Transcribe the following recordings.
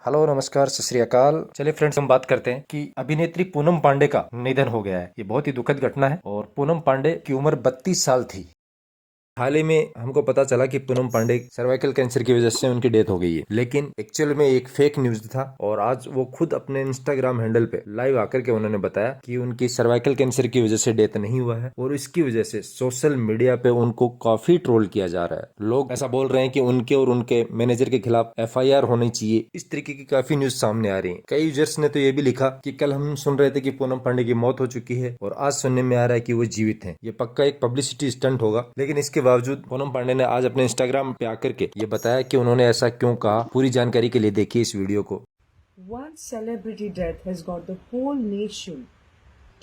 Hello नमस्कार सत श्री अकाल। चलिए फ्रेंड्स, हम बात करते हैं कि अभिनेत्री पूनम पांडे का निधन हो गया है। ये बहुत ही दुखद घटना है और पूनम पांडे की उम्र 32 साल थी। हाल ही में हमको पता चला कि पूनम पांडे सर्वाइकल कैंसर की वजह से उनकी डेथ हो गई है, लेकिन एक्चुअल में एक फेक न्यूज था। और आज वो खुद अपने इंस्टाग्राम हैंडल पे लाइव आकर के उन्होंने बताया कि उनकी सर्वाइकल कैंसर की वजह से डेथ नहीं हुआ है और इसकी वजह से सोशल मीडिया पे उनको काफी ट्रोल किया जा रहा है। लोग ऐसा बोल रहे हैं कि उनके और उनके मैनेजर के खिलाफ FIR होनी चाहिए। इस तरीके की काफी न्यूज सामने आ रही है। कई यूजर्स ने तो ये भी लिखा कि कल हम सुन रहे थे कि पूनम पांडे की मौत हो चुकी है और आज सुनने में आ रहा है कि वो जीवित हैं। ये पक्का एक पब्लिसिटी स्टंट होगा, लेकिन इसके बावजूद पूनम पांडे ने आज अपने इंस्टाग्राम पे आकर के ये बताया कि उन्होंने ऐसा क्यों कहा। पूरी जानकारी के लिए देखिए इस वीडियो को। One celebrity death has got the whole nation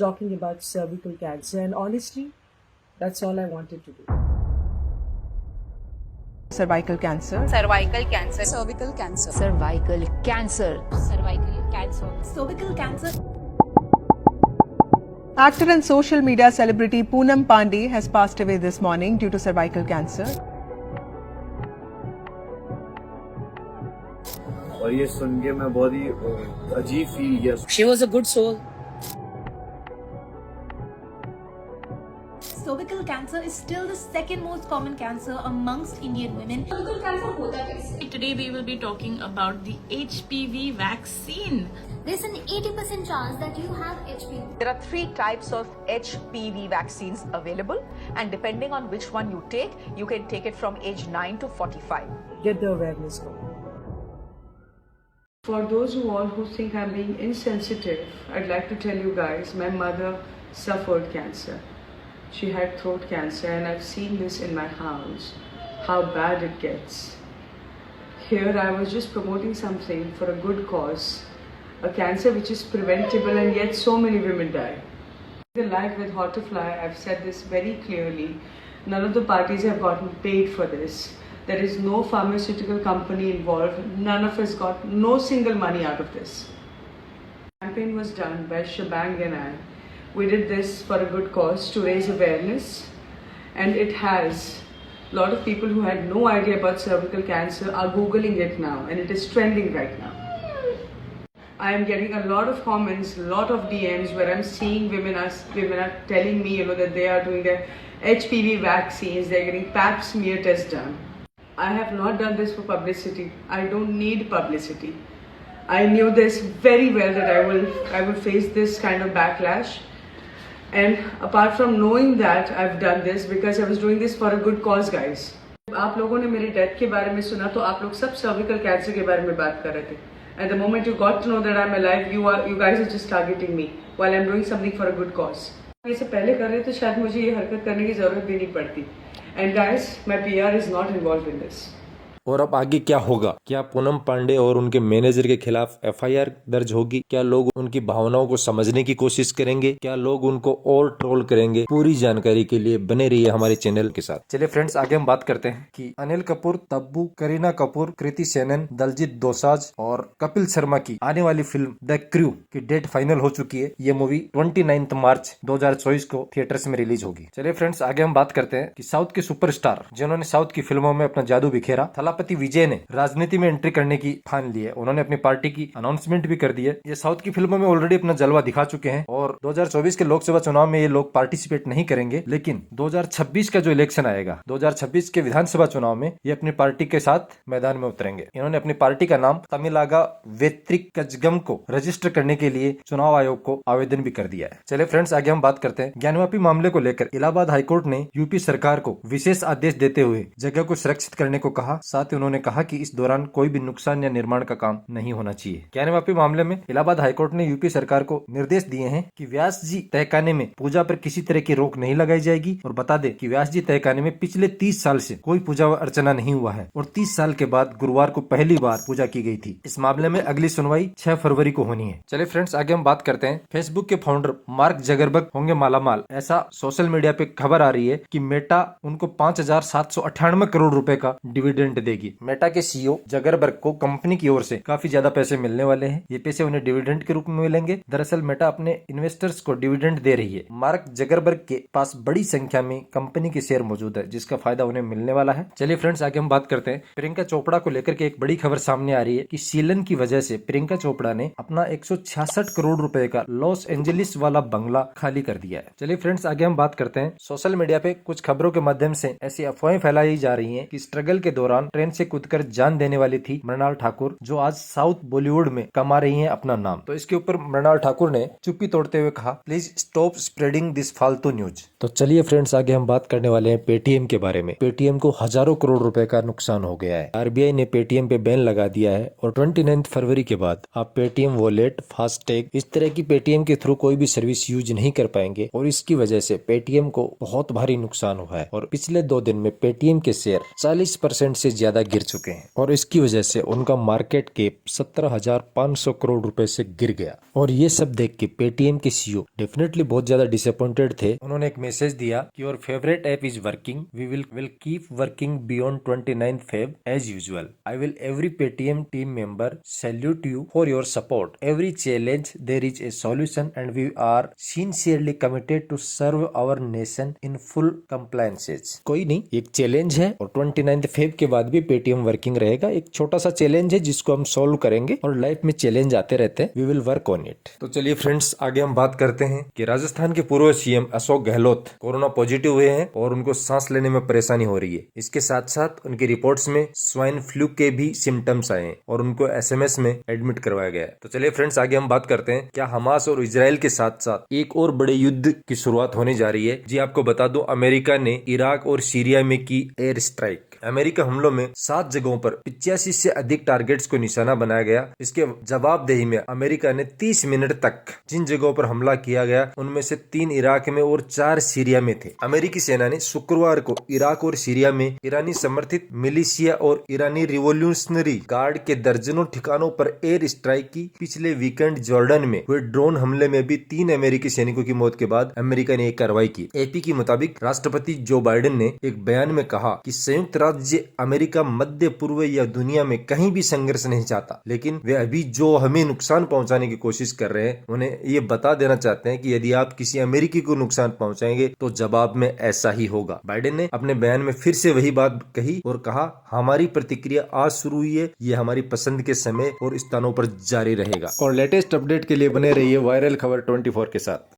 talking about cervical cancer, and honestly, that's all I wanted to do. Cervical cancer. Cervical cancer. Cervical cancer. Cervical cancer. Cervical cancer. Cervical cancer. Actor and social media celebrity Poonam Pandey has passed away this morning due to cervical cancer. और ये सुन के मैं बहुत ही अजीब feel किया। She was a good soul. Cervical cancer is still the second most common cancer amongst Indian women. Cervical cancer होता कैसे? Today we will be talking about the HPV vaccine. There's an 80% chance that you have HPV. There are 3 types of HPV vaccines available, and depending on which one you can take it from age 9 to 45. Get the awareness going. For those who think I'm being insensitive, I'd like to tell you guys, my mother suffered cancer. She had throat cancer, and I've seen this in my house, how bad it gets. Here I was just promoting something for a good cause, a cancer which is preventable, and yet so many women die. Like with Hotterfly, I've said this very clearly, none of the parties have gotten paid for this. There is no pharmaceutical company involved. None of us got no single money out of this. The campaign was done by Shebang and I. We did this for a good cause to raise awareness, and it has. A lot of people who had no idea about cervical cancer are Googling it now, and it is trending right now. I am getting a lot of comments, a lot of DMs where I'm seeing women are telling me, that they are doing their HPV vaccines, they're getting Pap smear test done. I have not done this for publicity. I don't need publicity. I knew this very well that I will face this kind of backlash. And apart from knowing that, I've done this because I was doing this for a good cause, guys. आप लोगों ने मेरी death के बारे में सुना तो आप लोग सब cervical cancer के बारे में बात कर रहे थे. At the moment you got to know that I'm alive, you guys are just targeting me while I'm doing something for a good cause. ये से पहले कर रहे तो शायद मुझे ये हरकत करने की जरूरत भी नहीं पड़ती. And guys, my PR is not involved in this. और अब आगे क्या होगा? क्या पूनम पांडे और उनके मैनेजर के खिलाफ FIR दर्ज होगी? क्या लोग उनकी भावनाओं को समझने की कोशिश करेंगे? क्या लोग उनको और ट्रोल करेंगे? पूरी जानकारी के लिए बने रहिए हमारे चैनल के साथ। चलिए फ्रेंड्स, आगे हम बात करते हैं कि अनिल कपूर, तब्बू, करीना कपूर, कृति सेनन, दलजीत दोसांझ और कपिल शर्मा की आने वाली फिल्म द क्रू की डेट फाइनल हो चुकी है। ये मूवी 29 मार्च 2024 को थिएटर्स में रिलीज होगी। चलिए फ्रेंड्स, आगे हम बात करते हैं कि साउथ के सुपरस्टार जिन्होंने साउथ की फिल्मों में अपना जादू बिखेरा, थलापति विजय ने राजनीति में एंट्री करने की ठान ली है। उन्होंने अपनी पार्टी की अनाउंसमेंट भी कर दी है। ये साउथ की फिल्मों में ऑलरेडी अपना जलवा दिखा चुके हैं और 2024 के लोकसभा चुनाव में ये लोग पार्टिसिपेट नहीं करेंगे, लेकिन 2026 का जो इलेक्शन आएगा, 2026 के विधानसभा चुनाव में ये अपनी पार्टी के साथ मैदान में उतरेंगे। इन्होंने अपनी पार्टी का नाम तमिलागा वेत्रिकजगम को रजिस्टर करने के लिए चुनाव आयोग को आवेदन भी कर दिया है। चलिए फ्रेंड्स, आगे हम बात करते हैं ज्ञानवापी मामले को लेकर इलाहाबाद हाईकोर्ट ने यूपी सरकार को विशेष आदेश देते हुए जगह को सुरक्षित करने को कहा। साथ ही उन्होंने कहा कि इस दौरान कोई भी नुकसान या निर्माण का काम नहीं होना चाहिए। ज्ञानवापी मामले में इलाहाबाद हाईकोर्ट ने यूपी सरकार को निर्देश दिए हैं कि व्यास जी तहखाने में पूजा पर किसी तरह की रोक नहीं लगाई जाएगी और बता दे कि व्यास जी तहखाने में पिछले 30 साल से कोई पूजा अर्चना नहीं हुआ है और 30 साल के बाद गुरुवार को पहली बार पूजा की गई थी। इस मामले में अगली सुनवाई 6 फरवरी को होनी है। चलिए फ्रेंड्स, आगे हम बात करते हैं फेसबुक के फाउंडर मार्क जगरबर्ग होंगे मालामाल। ऐसा सोशल मीडिया पे खबर आ रही है कि मेटा उनको 5,798 करोड़ रुपए का डिविडेंड देगी। मिलेगी। मेटा के सीईओ जकरबर्ग को कंपनी की ओर से काफी ज्यादा पैसे मिलने वाले हैं। ये पैसे उन्हें डिविडेंड के रूप में मिलेंगे। दरअसल मेटा अपने इन्वेस्टर्स को डिविडेंड दे रही है। मार्क जकरबर्ग के पास बड़ी संख्या में कंपनी के शेयर मौजूद है, जिसका फायदा उन्हें मिलने वाला है। चलिए फ्रेंड्स, आगे हम बात करते हैं। प्रियंका चोपड़ा को लेकर के एक बड़ी खबर सामने आ रही है कि सीलन की वजह से प्रियंका चोपड़ा ने अपना 166 करोड़ रुपए का लॉस एंजलिस वाला बंगला खाली कर दिया है। चलिए फ्रेंड्स, आगे हम बात करते हैं। सोशल मीडिया पे कुछ खबरों के माध्यम से ऐसी अफवाहें फैलाई जा रही हैं कि स्ट्रगल के दौरान ट्रेन से कूदकर जान देने वाली थी मृणाल ठाकुर, जो आज साउथ बॉलीवुड में कमा रही हैं अपना नाम। तो इसके ऊपर मृणाल ठाकुर ने चुप्पी तोड़ते हुए कहा, प्लीज स्टॉप स्प्रेडिंग दिस फालतू न्यूज। तो चलिए फ्रेंड्स, आगे हम बात करने वाले हैं पेटीएम के बारे में। पेटीएम को हजारों करोड़ रुपए का नुकसान हो गया है। आरबीआई ने पेटीएम पे बैन लगा दिया है और 29 फरवरी के बाद आप पेटीएम वॉलेट, फास्टैग, इस तरह की पेटीएम के थ्रू कोई भी सर्विस यूज नहीं कर पाएंगे और इसकी वजह से पेटीएम को बहुत भारी नुकसान हुआ है और पिछले 2 दिन में पेटीएम के शेयर 40% से ज्यादा गिर चुके हैं और इसकी वजह से उनका मार्केट कैप 17,500 करोड़ रुपए से गिर गया। और ये सब देख के पेटीएम के सीईओ डेफिनेटली बहुत ज्यादा डिसअपॉइंटेड थे। उन्होंने एक मैसेज दिया कि your favourite app is working, we will keep working beyond 29 Feb as usual. I will every Paytm team member salute you for your support. Every challenge there is a solution and we are sincerely committed to serve our nation in full compliances. कोई नहीं, एक challenge है और 29 Feb के बाद भी Paytm working रहेगा। एक छोटा सा चैलेंज है जिसको हम सॉल्व करेंगे और लाइफ में चैलेंज आते रहते हैं। We will work on it. तो चलिए फ्रेंड्स, आगे हम बात करते हैं कि राजस्थान के पूर्व CM Ashok Gehlot corona positive हुए हैं और उनको सांस लेने में परेशानी हो रही है। इसके साथ साथ उनकी रिपोर्ट्स में स्वाइन फ्लू के भी सिम्टम्स आए हैं और उनको एसएमएस में एडमिट करवाया गया है। तो चलिए फ्रेंड्स, आगे हम बात करते हैं क्या हमास और इजराइल के साथ साथ एक और बड़े युद्ध की शुरुआत होने जा रही है। जी आपको बता दूं, अमेरिका ने इराक और सीरिया में की एयर स्ट्राइक। अमेरिका हमलों में 7 जगहों पर 85 से अधिक टारगेट्स को निशाना बनाया गया। इसके जवाबदेही में अमेरिका ने 30 मिनट तक जिन जगहों पर हमला किया गया उनमें से 3 इराक में और 4 सीरिया में थे। अमेरिकी सेना ने शुक्रवार को इराक और सीरिया में ईरानी समर्थित मिलिशिया और ईरानी रिवोल्यूशनरी गार्ड के दर्जनों ठिकानों पर एयर स्ट्राइक की। पिछले वीकेंड जॉर्डन में हुए ड्रोन हमले में भी 3 अमेरिकी सैनिकों की मौत के बाद अमेरिका ने एक कार्रवाई की। एपी के मुताबिक राष्ट्रपति जो बाइडेन ने एक बयान में कहा कि संयुक्त राज्य अमेरिका मध्य पूर्व या दुनिया में कहीं भी संघर्ष नहीं चाहता, लेकिन वे अभी जो हमें नुकसान पहुंचाने की कोशिश कर रहे हैं उन्हें ये बता देना चाहते हैं कि यदि आप किसी अमेरिकी को नुकसान पहुंचाएंगे तो जवाब में ऐसा ही होगा। बाइडेन ने अपने बयान में फिर से वही बात कही और कहा, हमारी प्रतिक्रिया आज शुरू हुई है, ये हमारी पसंद के समय और स्थानों पर जारी रहेगा। और लेटेस्ट अपडेट के लिए बने रहिए वायरल खबर 24 के साथ।